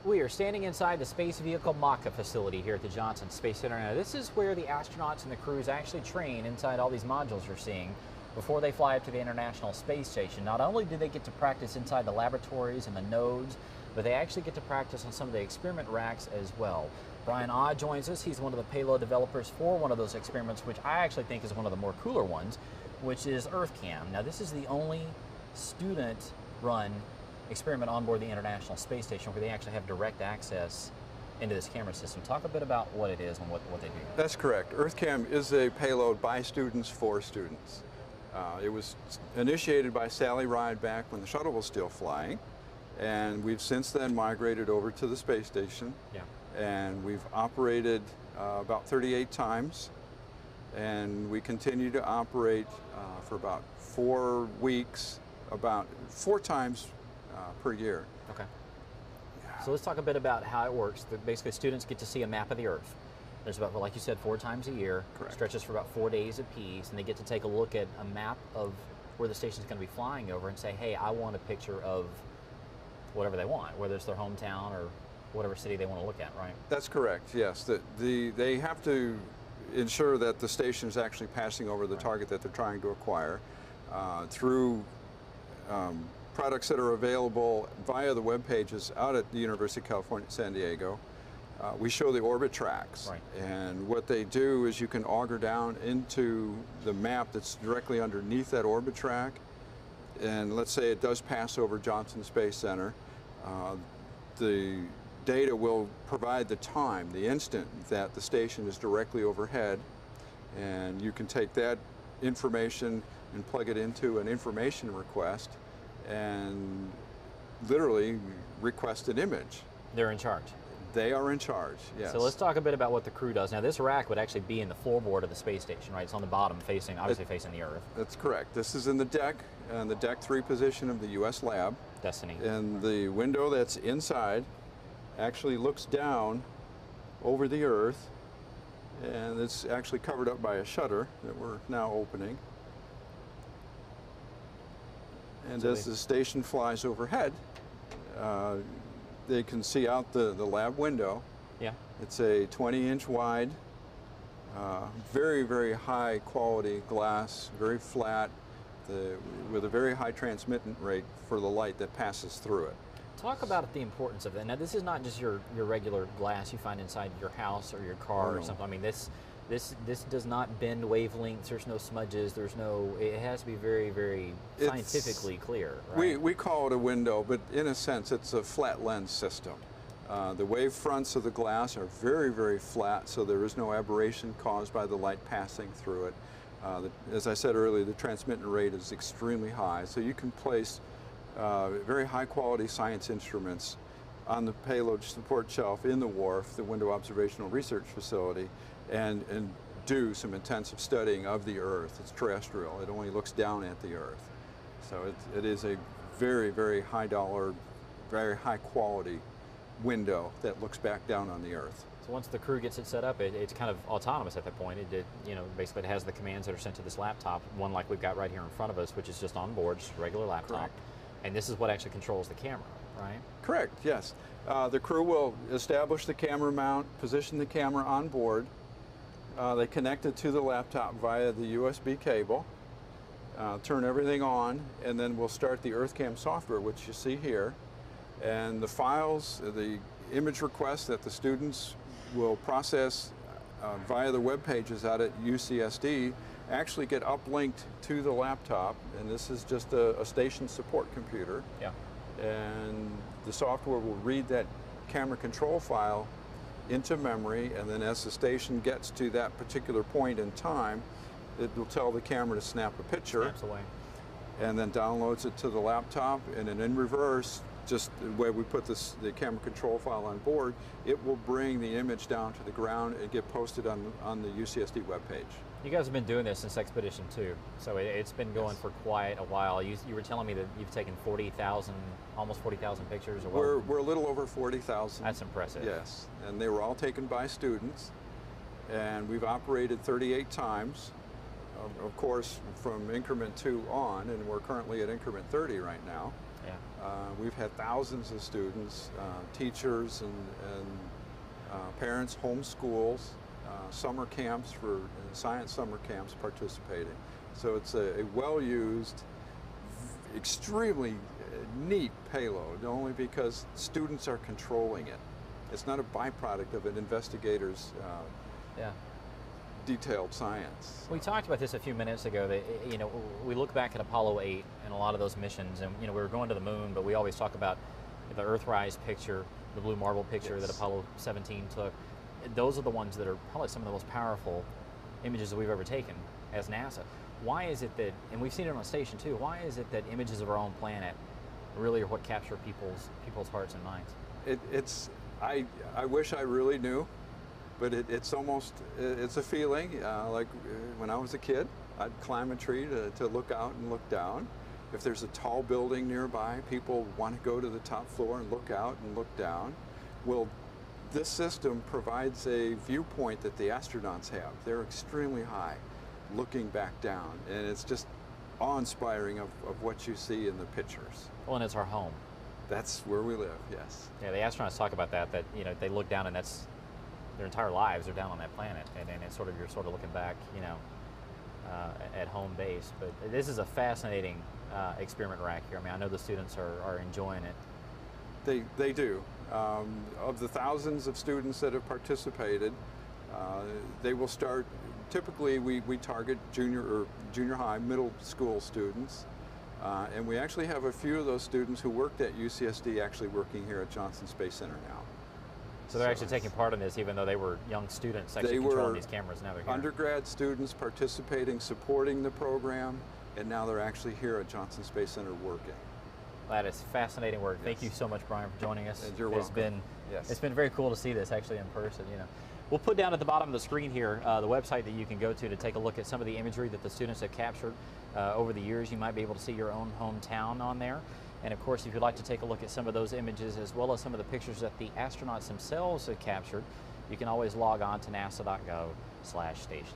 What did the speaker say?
We are standing inside the Space Vehicle Maka facility here at the Johnson Space Center. Now, this is where the astronauts and the crews actually train inside all these modules you're seeing before they fly up to the International Space Station. Not only do they get to practice inside the laboratories and the nodes, but they actually get to practice on some of the experiment racks as well. Brion Au joins us. He's one of the payload developers for one of those experiments, which I actually think is one of the more cooler ones, which is EarthKAM. Now, this is the only student-run experiment on board the International Space Station where they actually have direct access into this camera system. Talk a bit about what it is and what they do. That's correct. EarthKAM is a payload by students for students. It was initiated by Sally Ride back when the shuttle was still flying, and we've since then migrated over to the space station. Yeah. And we've operated about 38 times, and we continue to operate for about 4 weeks, about 4 times per year. Okay. So let's talk a bit about how it works. Basically, students get to see a map of the Earth. There's about, like you said, 4 times a year. Correct. Stretches for about 4 days apiece, and they get to take a look at a map of where the station's going to be flying over and say, hey, I want a picture of whatever they want, whether it's their hometown or whatever city they want to look at, right? That's correct, yes. They have to ensure that the station is actually passing over the target that they're trying to acquire through products that are available via the web pages out at the University of California, San Diego. We show the orbit tracks, right. And what they do is you can auger down into the map that's directly underneath that orbit track, and let's say it does pass over Johnson Space Center. The data will provide the time, the instant that the station is directly overhead, and you can take that information and plug it into an information request and literally request an image. They're in charge. They are in charge, yes. So let's talk a bit about what the crew does. Now, this rack would actually be in the floorboard of the space station, right? It's on the bottom, obviously facing the Earth. That's correct. This is in the deck, and the deck 3 position of the U.S. lab. Destiny. And the window that's inside actually looks down over the Earth, and it's actually covered up by a shutter that we're now opening. And as the station flies overhead, they can see out the lab window. Yeah. It's a 20-inch wide, very, very high quality glass, very flat, with a very high transmittant rate for the light that passes through it. Talk about the importance of that. Now, this is not just your regular glass you find inside your house or your car or something. I mean, this does not bend wavelengths. There's no smudges. It has to be very, very scientifically clear. Right? We call it a window, but in a sense, it's a flat lens system. The wave fronts of the glass are very, very flat, so there is no aberration caused by the light passing through it. As I said earlier, the transmittant rate is extremely high, so you can place very high quality science instruments on the payload support shelf in the WRF, the Window Observational Research Facility, and do some intensive studying of the Earth. It's terrestrial. It only looks down at the Earth. So it is a very, very high dollar, very high quality window that looks back down on the Earth. So once the crew gets it set up, it's kind of autonomous at that point. Basically it has the commands that are sent to this laptop, one like we've got right here in front of us, which is just on board, just a regular laptop. Correct. And this is what actually controls the camera, right? Correct, yes. The crew will establish the camera mount, position the camera on board. They connect it to the laptop via the USB cable, turn everything on, and then we'll start the EarthKAM software, which you see here. And the files, the image requests that the students will process via the web pages out at UCSD actually get uplinked to the laptop, and this is just a station support computer. Yeah. And the software will read that camera control file into memory, and then as the station gets to that particular point in time, it will tell the camera to snap a picture. Snaps away. And then downloads it to the laptop, and then in reverse, just the way we put the camera control file on board, it will bring the image down to the ground and get posted on the UCSD webpage. You guys have been doing this since Expedition 2, so it's been going for quite a while. You were telling me that you've taken 40,000, almost 40,000 pictures. Or We're a little over 40,000. That's impressive. Yes, and they were all taken by students, and we've operated 38 times, of course, from increment 2 on, and we're currently at increment 30 right now. We've had thousands of students, teachers and parents, homeschools, summer camps for science summer camps participating. So it's a well-used, extremely neat payload, only because students are controlling it. It's not a byproduct of an investigator's detailed science. We talked about this a few minutes ago, that, you know, we look back at Apollo 8 and a lot of those missions, and, you know, we were going to the moon, but we always talk about the Earthrise picture, the blue marble picture that Apollo 17 took. Those are the ones that are probably some of the most powerful images that we've ever taken as NASA. Why is it that, and we've seen it on station too, why is it that images of our own planet really are what capture people's hearts and minds? I wish I really knew, but it's a feeling, like when I was a kid, I'd climb a tree to look out and look down. If there's a tall building nearby, people want to go to the top floor and look out and look down. Well, this system provides a viewpoint that the astronauts have. They're extremely high, looking back down, and it's just awe-inspiring of what you see in the pictures. Well, and it's our home. That's where we live, yes. Yeah, the astronauts talk about that, you know, they look down and that's their entire lives are down on that planet, and then it's you're sort of looking back, you know, at home base. But this is a fascinating experiment rack here. I mean, I know the students are enjoying it. They do. Of the thousands of students that have participated, they will start, typically we target junior high, middle school students, and we actually have a few of those students who worked at UCSD actually working here at Johnson Space Center now. So they're actually taking part in this, even though they were young students actually controlling these cameras. Now they're here. Undergrad students participating, supporting the program, and now they're actually here at Johnson Space Center working. That is fascinating work. Thank you so much, Brian, for joining us. And you're welcome. It's been very cool to see this actually in person. You know, we'll put down at the bottom of the screen here the website that you can go to take a look at some of the imagery that the students have captured over the years. You might be able to see your own hometown on there. And of course, if you'd like to take a look at some of those images as well as some of the pictures that the astronauts themselves have captured, you can always log on to nasa.gov/station.